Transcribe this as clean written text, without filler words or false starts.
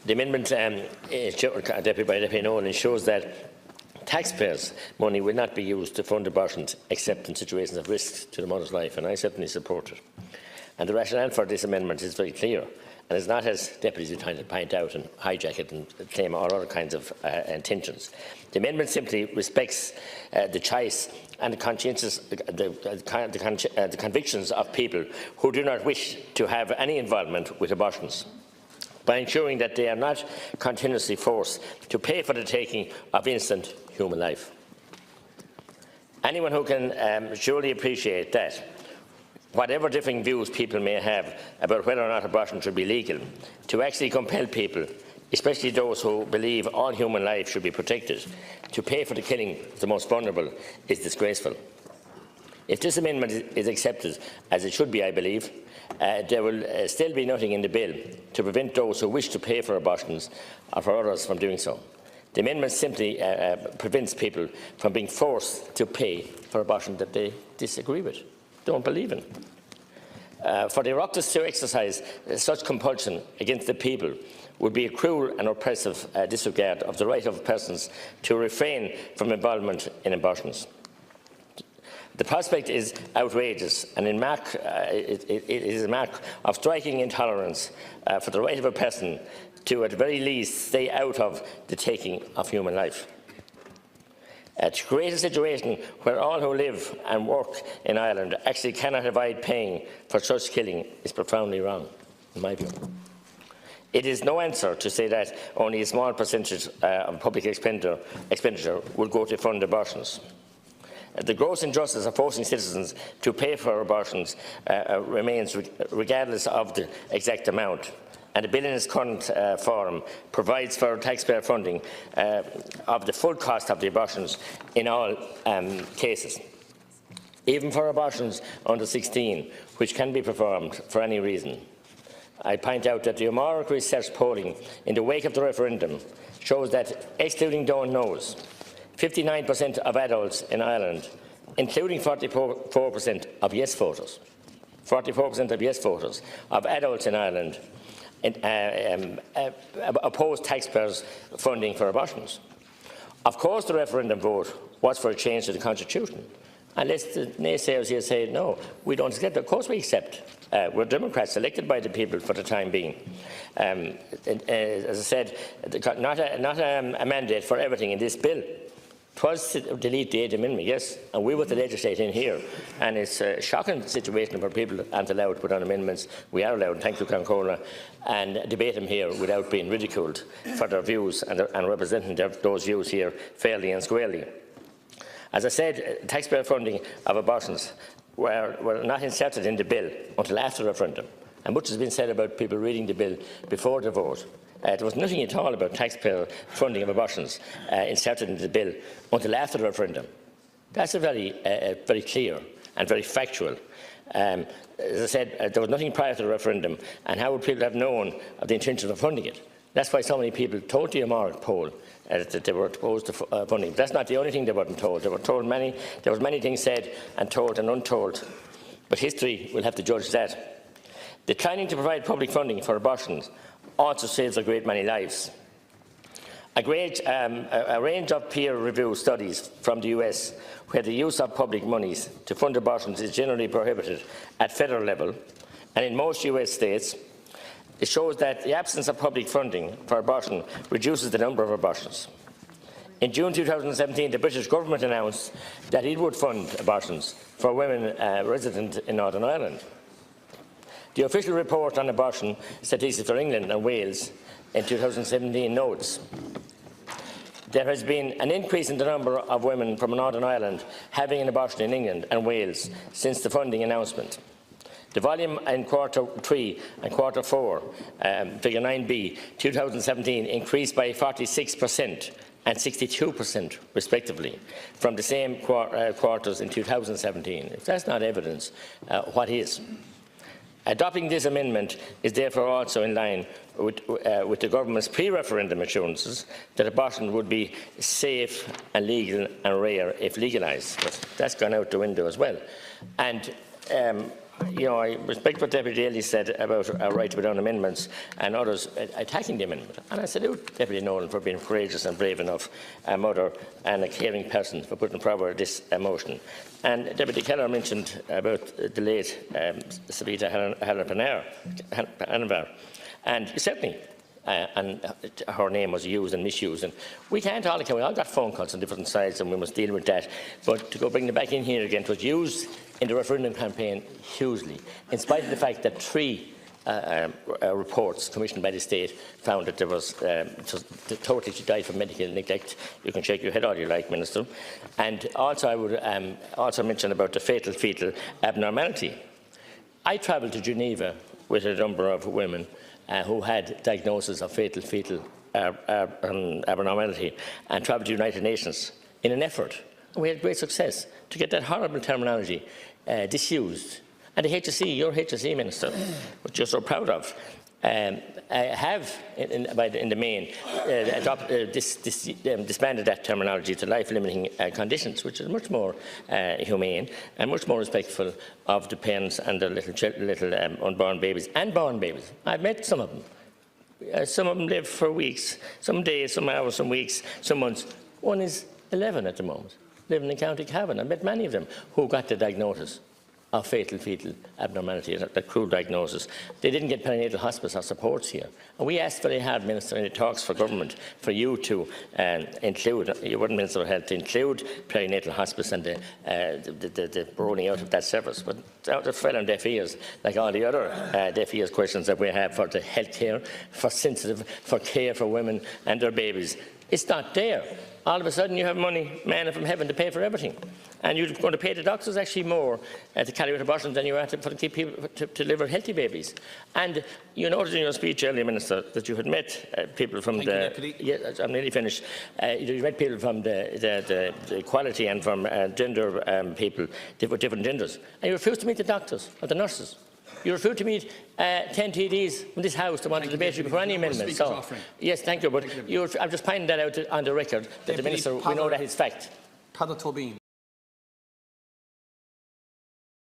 The amendment, Deputy Nolan, ensures that taxpayers' money will not be used to fund abortions except in situations of risk to the mother's life, and I certainly support it. And the rationale for this amendment is very clear, and is not, as deputies are trying to point out and hijack it and claim all other kinds of intentions. The amendment simply respects the choice and the convictions of people who do not wish to have any involvement with abortions, by ensuring that they are not continuously forced to pay for the taking of innocent human life. Anyone who can surely appreciate that, whatever differing views people may have about whether or not abortion should be legal, to actually compel people, especially those who believe all human life should be protected, to pay for the killing of the most vulnerable is disgraceful. If this amendment is accepted, as it should be, I believe, there will still be nothing in the bill to prevent those who wish to pay for abortions or for others from doing so. The amendment simply prevents people from being forced to pay for abortion that they disagree with, don't believe in. For the Oireachtas to exercise such compulsion against the people would be a cruel and oppressive disregard of the right of persons to refrain from involvement in abortions. The prospect is outrageous, and it is a mark of striking intolerance for the right of a person to, at the very least, stay out of the taking of human life. To create a situation where all who live and work in Ireland actually cannot avoid paying for such killing is profoundly wrong, in my view. It is no answer to say that only a small percentage of public expenditure will go to fund abortions. The gross injustice of forcing citizens to pay for abortions remains regardless of the exact amount, and the bill in its current form provides for taxpayer funding of the full cost of the abortions in all cases, even for abortions under 16, which can be performed for any reason. I point out that the Oireachtas research polling in the wake of the referendum shows that, excluding don't knows, 59% of adults in Ireland, including 44% of yes voters, 44% of yes voters of adults in Ireland oppose taxpayers' funding for abortions. Of course, the referendum vote was for a change to the Constitution. Unless the naysayers here say, no, we don't accept it. Of course we accept. We're Democrats elected by the people for the time being. As I said, not a mandate for everything in this bill. It was to delete the age amendment, yes, and we were to legislate in here. And it's a shocking situation for people aren't allowed to put on amendments. We are allowed, thank you, Concola, and debate them here without being ridiculed for their views and representing those views here fairly and squarely. As I said, taxpayer funding of abortions were not inserted in the bill until after the referendum, and much has been said about people reading the bill before the vote. There was nothing at all about taxpayer funding of abortions inserted into the bill until after the referendum. That's very clear and very factual. As I said, there was nothing prior to the referendum, and how would people have known of the intention of funding it? That's why so many people told the Oireachtas poll that they were opposed to funding. But that's not the only thing they weren't told. They were told there was many things said and told and untold. But history will have to judge that. Declining to provide public funding for abortions also saves a great many lives. A range of peer-reviewed studies from the US, where the use of public monies to fund abortions is generally prohibited at federal level, and in most US states, it shows that the absence of public funding for abortion reduces the number of abortions. In June 2017, the British government announced that it would fund abortions for women resident in Northern Ireland. The official report on abortion statistics for England and Wales in 2017 notes there has been an increase in the number of women from Northern Ireland having an abortion in England and Wales since the funding announcement. The volume in Q3 and Q4, figure 9b, 2017 increased by 46% and 62% respectively from the same quarters in 2017. If that's not evidence, what is? Adopting this amendment is therefore also in line with the government's pre-referendum assurances that abortion would be safe and legal and rare if legalised. But that's gone out the window as well. And I respect what Deputy Daly said about our right to put down amendments and others attacking the amendment. And I salute Deputy Nolan for being courageous and brave enough, a mother and a caring person, for putting forward this motion. And Deputy Keller mentioned about the late Savita Hanavar. And certainly, and her name was used and misused. And we can't all account. We all got phone calls on different sides, and we must deal with that. But to bring it back in here again, it was used in the referendum campaign hugely, in spite of the fact that 3 reports commissioned by the state found that there was totally she died from medical neglect. You can shake your head all you like, Minister. And also, I would also mention about the fatal fetal abnormality. I travelled to Geneva with a number of women who had diagnosis of fatal fetal abnormality, and travelled to the United Nations in an effort. We had great success to get that horrible terminology disused. And the HSE, your HSE Minister, which you're so proud of, have, in the main, disbanded that terminology to life-limiting conditions, which is much more humane and much more respectful of the parents and their little unborn babies and born babies. I've met some of them. Some of them live for weeks, some days, some hours, some weeks, some months. One is 11 at the moment, living in County Cavan. I've met many of them who got the diagnosis of fatal fetal abnormality, that cruel diagnosis. They didn't get perinatal hospice or supports here. And we asked very hard, Minister, in the talks for government, for you to include, you weren't Minister of Health, to include perinatal hospice and the rolling out of that service. But it fell on deaf ears, like all the other deaf ears questions that we have for the health care, for care for women and their babies. It's not there. All of a sudden you have money, manna from heaven, to pay for everything. And you're going to pay the doctors actually more to carry out abortions than you are to keep people to deliver healthy babies. And you noted in your speech earlier, Minister, that you had met people from yes, I'm nearly finished. You met people from the equality and from gender people, different genders. And you refused to meet the doctors or the nurses. You refused to meet 10 TDs from this House that wanted to debate you before any amendments. So, yes, thank you. But I'm just pointing that out on the record that the Minister, we know that is fact. Tada Tobin.